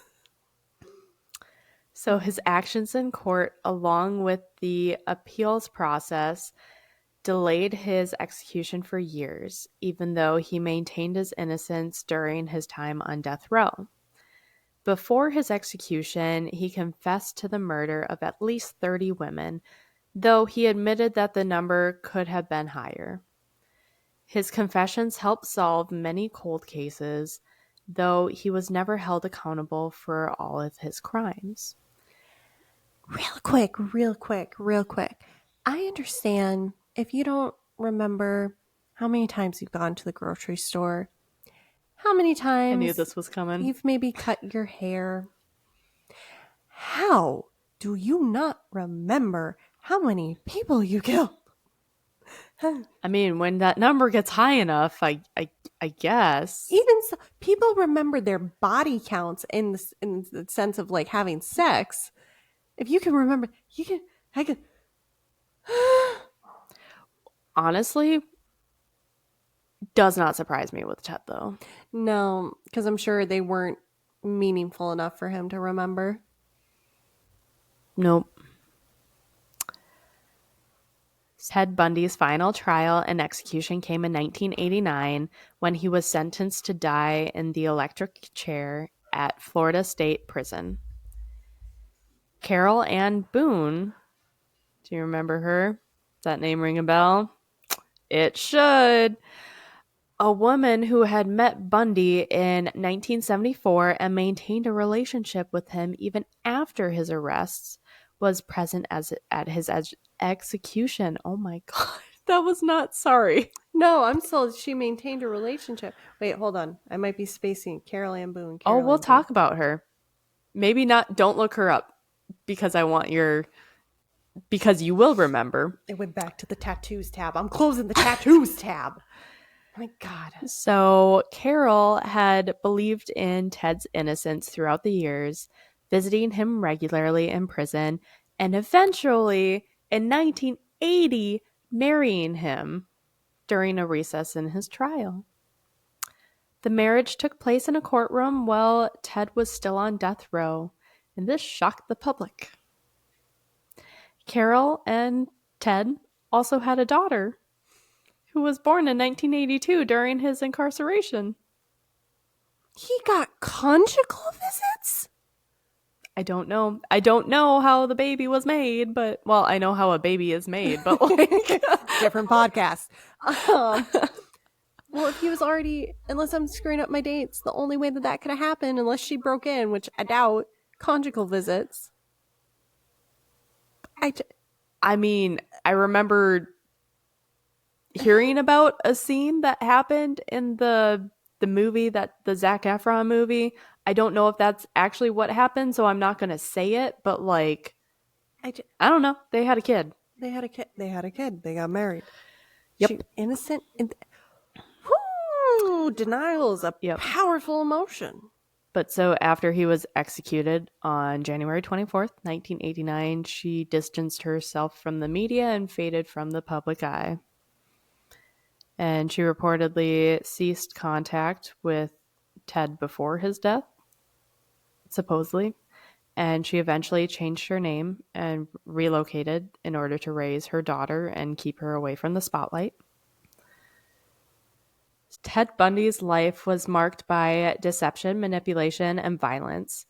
So his actions in court, along with the appeals process, delayed his execution for years, even though he maintained his innocence during his time on death row. Before his execution, he confessed to the murder of at least 30 women, though he admitted that the number could have been higher. His confessions helped solve many cold cases, though he was never held accountable for all of his crimes. Real quick. I understand if you don't remember how many times you've gone to the grocery store, how many times I knew this was coming. you've maybe cut your hair. How do you not remember how many people you killed? I mean, when that number gets high enough, I guess. Even so, people remember their body counts in the sense of like having sex. If you can remember, I can. Honestly, does not surprise me with Ted, though. No, because I'm sure they weren't meaningful enough for him to remember. Nope. Ted Bundy's final trial and execution came in 1989 when he was sentenced to die in the electric chair at Florida State Prison. Carol Ann Boone, do you remember her? Does that name ring a bell? It should. A woman who had met Bundy in 1974 and maintained a relationship with him even after his arrests was present at his execution. Oh my God. That was not sorry. No, I'm still. She maintained a relationship. Wait, hold on. I might be spacing Carol Ann Boone. Oh, we'll talk about her. Maybe not. Don't look her up because because you will remember. It went back to the tattoos tab. I'm closing the tattoos tab. Oh my God. So Carol had believed in Ted's innocence throughout the years, visiting him regularly in prison, and eventually, in 1980, marrying him during a recess in his trial. The marriage took place in a courtroom while Ted was still on death row, and this shocked the public. Carol and Ted also had a daughter who was born in 1982 during his incarceration. He got conjugal visits? I don't know. I don't know how the baby was made, but, well, I know how a baby is made, but like... Different podcast. Well, if he was already, unless I'm screwing up my dates, the only way that could have happened, unless she broke in, which I doubt, conjugal visits. I mean, I remember hearing about a scene that happened in the movie, the Zac Efron movie. I don't know if that's actually what happened, so I'm not going to say it, but like, I don't know. They had a kid. They had a kid. They got married. Yep. She, innocent. Woo! Denial is a powerful emotion. But so after he was executed on January 24th, 1989, she distanced herself from the media and faded from the public eye. And she reportedly ceased contact with Ted before his death, supposedly. And she eventually changed her name and relocated in order to raise her daughter and keep her away from the spotlight. Ted Bundy's life was marked by deception, manipulation, and violence.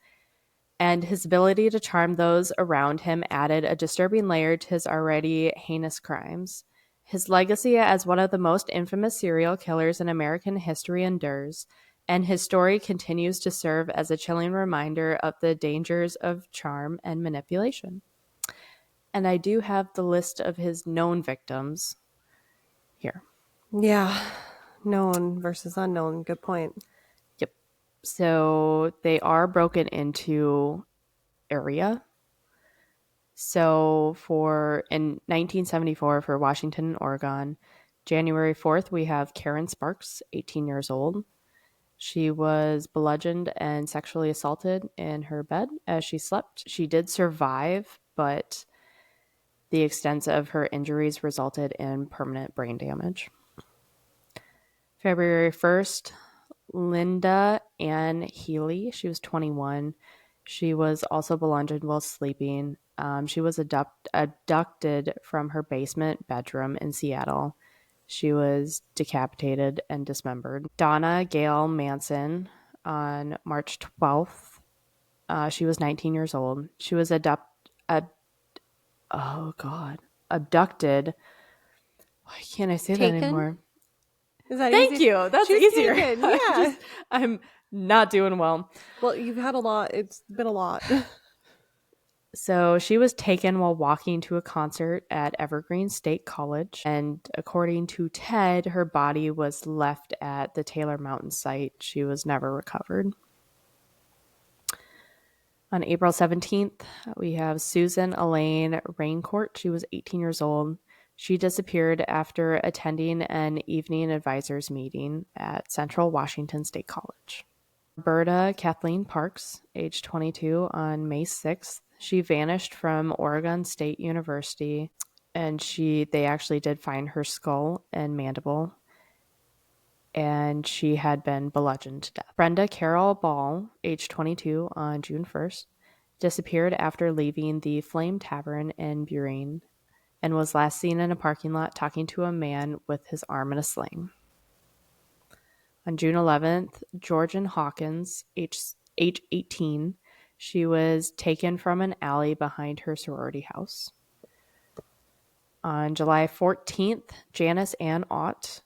And his ability to charm those around him added a disturbing layer to his already heinous crimes. His legacy as one of the most infamous serial killers in American history endures, and his story continues to serve as a chilling reminder of the dangers of charm and manipulation. And I do have the list of his known victims here. Yeah, known versus unknown. Good point. Yep. So they are broken into area. So in 1974 for Washington and Oregon, January 4th, we have Karen Sparks, 18 years old. She was bludgeoned and sexually assaulted in her bed as she slept. She did survive, but the extent of her injuries resulted in permanent brain damage. February 1st, Linda Ann Healy. She was 21. She was also bludgeoned while sleeping. She was abducted from her basement bedroom in Seattle. She was decapitated and dismembered. Donna Gail Manson on March 12th. She was 19 years old. She was abducted. Why can't I say that Taken? anymore? Is that Thank easier? you. That's She was easier. taken, yeah. I'm not doing well. Well, you've had a lot. It's been a lot. So she was taken while walking to a concert at Evergreen State College. And according to Ted, her body was left at the Taylor Mountain site. She was never recovered. On April 17th, we have Susan Elaine Raincourt. She was 18 years old. She disappeared after attending an evening advisors meeting at Central Washington State College. Roberta Kathleen Parks, age 22, on May 6th. She vanished from Oregon State University, and they actually did find her skull and mandible, and she had been bludgeoned to death. Brenda Carol Ball, age 22, on June 1st, disappeared after leaving the Flame Tavern in Burien and was last seen in a parking lot talking to a man with his arm in a sling. On June 11th, Georgian Hawkins, age 18, she was taken from an alley behind her sorority house. On July 14th, Janice Ann Ott,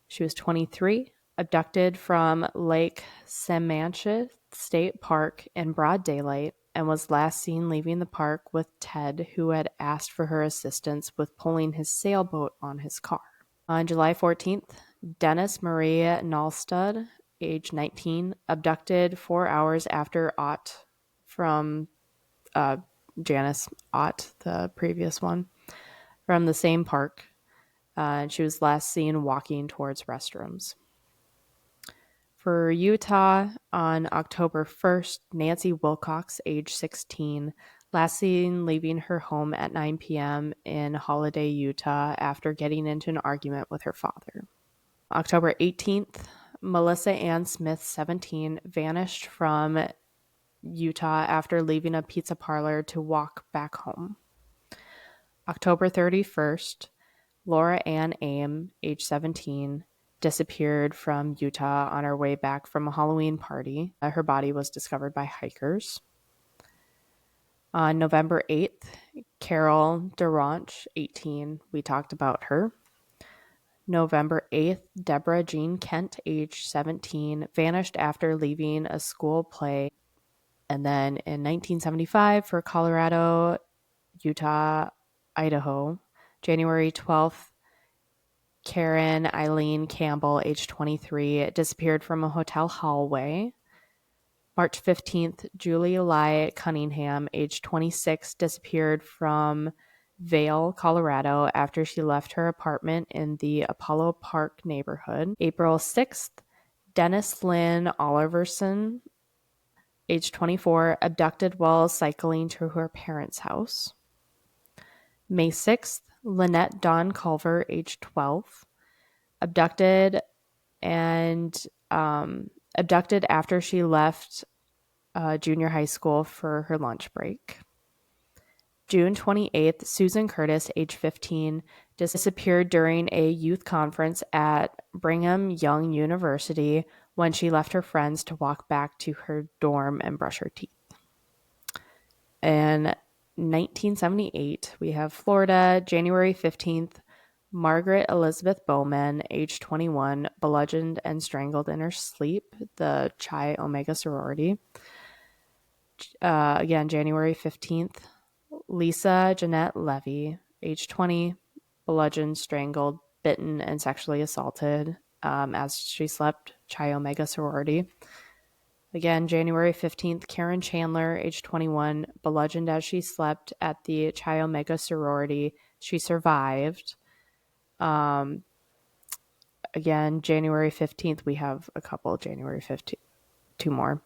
she was 23, abducted from Lake Samanchith State Park in broad daylight and was last seen leaving the park with Ted, who had asked for her assistance with pulling his sailboat on his car. On July 14th, Dennis Maria Nalstad, age 19, abducted 4 hours after Ott from Janice Ott, the previous one, from the same park. And she was last seen walking towards restrooms. For Utah, on October 1st, Nancy Wilcox, age 16, last seen leaving her home at 9 p.m. in Holiday, Utah, after getting into an argument with her father. October 18th, Melissa Ann Smith, 17, vanished from Utah after leaving a pizza parlor to walk back home. October 31st, Laura Ann Aim, age 17, disappeared from Utah on her way back from a Halloween party. Her body was discovered by hikers. On November 8th, Carol Durant, 18, we talked about her. November 8th, Deborah Jean Kent, age 17, vanished after leaving a school play. And then in 1975, for Colorado, Utah, Idaho, January 12th, Karen Eileen Campbell, age 23, disappeared from a hotel hallway. March 15th, Julie Lai Cunningham, age 26, disappeared from Vail, Colorado, after she left her apartment in the Apollo Park neighborhood. April 6th, Dennis Lynn Oliverson, age 24, abducted while cycling to her parents' house. May 6th, Lynette Dawn Culver, age 12, abducted after she left junior high school for her lunch break. June 28th, Susan Curtis, age 15, disappeared during a youth conference at Brigham Young University when she left her friends to walk back to her dorm and brush her teeth. In 1978, we have Florida, January 15th, Margaret Elizabeth Bowman, age 21, bludgeoned and strangled in her sleep, the Chi Omega sorority. Again, January 15th, Lisa Jeanette Levy, age 20, bludgeoned, strangled, bitten, and sexually assaulted as she slept, Chi Omega sorority. Again, January 15th, Karen Chandler, age 21, bludgeoned as she slept at the Chi Omega sorority. She survived. again, January 15th, we have a couple. January 15th, two more.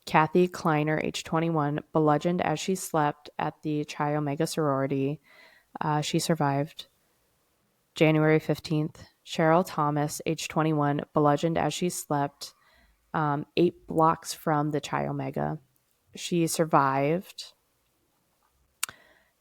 Kathy Kleiner, age 21, bludgeoned as she slept at the Chi Omega sorority. She survived. January 15th, Cheryl Thomas, age 21, bludgeoned as she slept 8 blocks from the Chi Omega. She survived.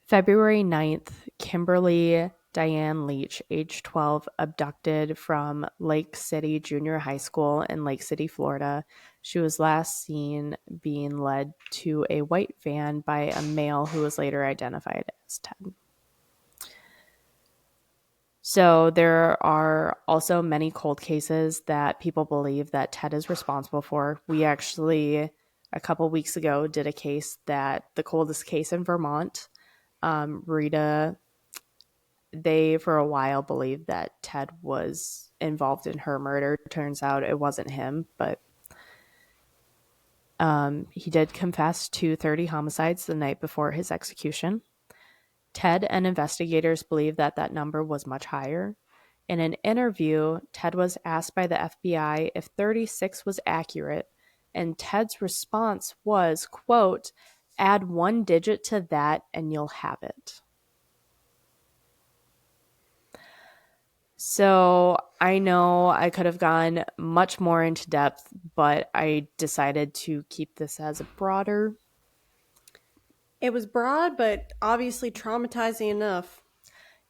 February 9th, Kimberly Diane Leach, age 12, abducted from Lake City Junior High School in Lake City, Florida. She was last seen being led to a white van by a male who was later identified as Ted. So there are also many cold cases that people believe that Ted is responsible for. We actually, a couple weeks ago, did a case that the coldest case in Vermont. Rita, they for a while believed that Ted was involved in her murder. Turns out it wasn't him, but he did confess to 30 homicides the night before his execution. Ted and investigators believe that that number was much higher. In an interview, Ted was asked by the FBI if 36 was accurate, and Ted's response was, quote, "Add 1 digit to that and you'll have it." So I know I could have gone much more into depth, but I decided to keep this as a broader. It was broad, but obviously traumatizing enough.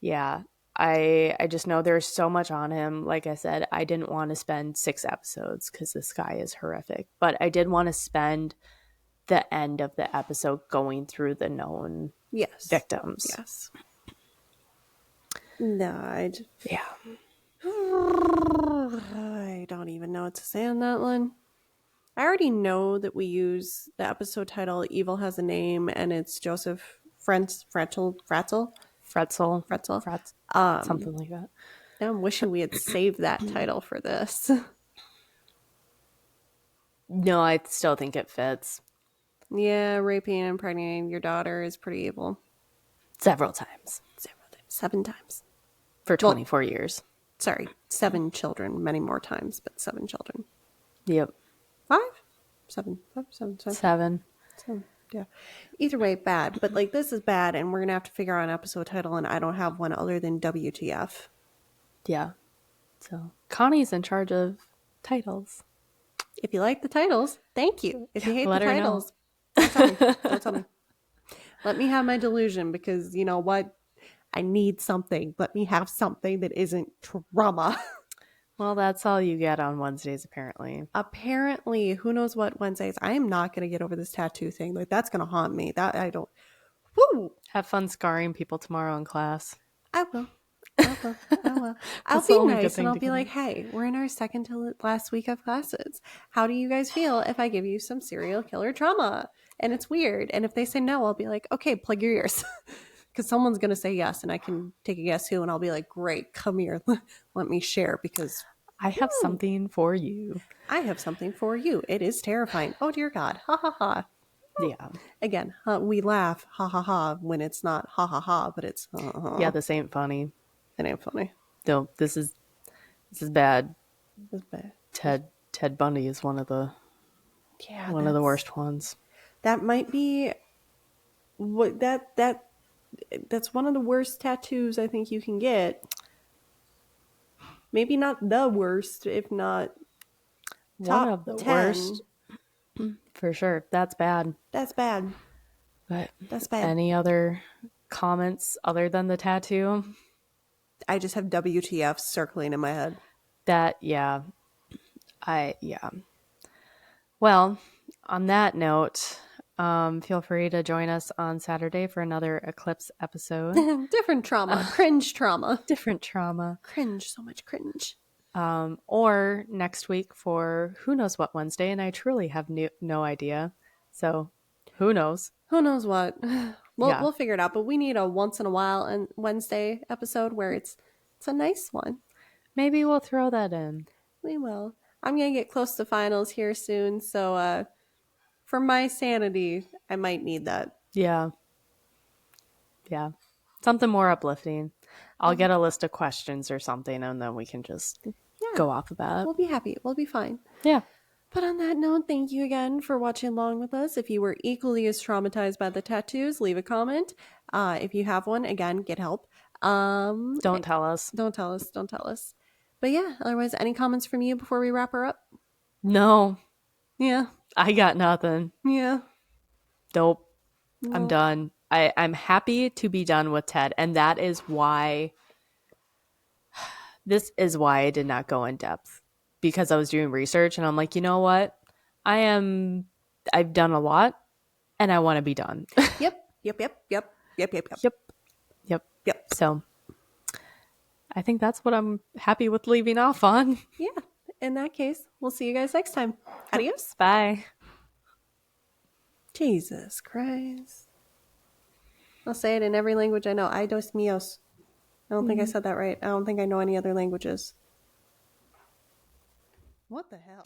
Yeah, I just know there's so much on him. Like I said, I didn't want to spend 6 episodes because this guy is horrific, but I did want to spend the end of the episode going through the known Yes. victims. Yes. Died. Yeah. I don't even know what to say on that one. I already know that we use the episode title "Evil Has a Name" and it's Joseph Fretzel. Fretzel. Fretzel. Something like that. Now I'm wishing we had saved that title for this. No, I still think it fits. Yeah, raping and impregnating your daughter is pretty evil. Several times. 7 times. For 24 years. Sorry, 7 children. Many more times, but 7 children. Yep. 5? 7. 7. 7. Yeah. Either way, bad. But like this is bad, and we're gonna have to figure out an episode title, and I don't have one other than WTF. Yeah. So Connie's in charge of titles. If you like the titles, thank you. If you hate the Let her know. titles, don't tell me. Don't tell me. Let me have my delusion because you know what? I need something. Let me have something that isn't trauma. Well, that's all you get on Wednesdays, apparently. Apparently, who knows what Wednesdays? I am not going to get over this tattoo thing. Like that's going to haunt me. That I don't. Woo! Have fun scarring people tomorrow in class. I will. I will. I will. I'll That's the be only good nice thing and I'll to be come like, out. hey, we're in our second to last week of classes. How do you guys feel if I give you some serial killer trauma? And it's weird. And if they say no, I'll be like, okay, plug your ears. Because someone's going to say yes and I can take a guess who. And I'll be like, great, come here. Let me share because I have something for you. I have something for you. It is terrifying. Oh, dear God. Ha ha ha. Yeah. Again, we laugh ha ha ha when it's not ha ha ha, but it's ha ha ha. Yeah, this ain't funny. It ain't funny. No, this is bad. It's bad. Ted Bundy is one of the worst ones. That might be what that's one of the worst tattoos I think you can get. Maybe not the worst, if not One top of the 10. worst. For sure. That's bad. That's bad. But That's bad. any other comments other than the tattoo? I just have WTF circling in my head. Yeah. Well, on that note, feel free to join us on Saturday for another Eclipse episode. Different trauma. Cringe trauma. Different trauma. Cringe. So much cringe. Or next week for who knows what Wednesday, and I truly have no idea. So who knows? Who knows what? Yeah. We'll figure it out. But we need a once in a while and Wednesday episode where it's a nice one. Maybe we'll throw that in. We will. I'm gonna get close to finals here soon, so for my sanity, I might need that. Yeah. Something more uplifting. I'll get a list of questions or something, and then we can just go off of that. We'll be happy. We'll be fine. Yeah. But on that note, thank you again for watching along with us. If you were equally as traumatized by the tattoos, leave a comment. If you have one, again, get help. Don't tell us. Don't tell us. Don't tell us. But yeah, otherwise, any comments from you before we wrap her up? No. Yeah. I got nothing. Yeah. Nope. No. I'm done. I'm happy to be done with Ted. And that is why, this is why I did not go in depth. Because I was doing research and I'm like, you know what? I've done a lot and I want to be done. Yep. Yep. So I think that's what I'm happy with leaving off on. Yeah. In that case, we'll see you guys next time. Adios. Bye. Jesus Christ. I'll say it in every language I know. Ay, dos míos. I don't think I said that right. I don't think I know any other languages. What the hell?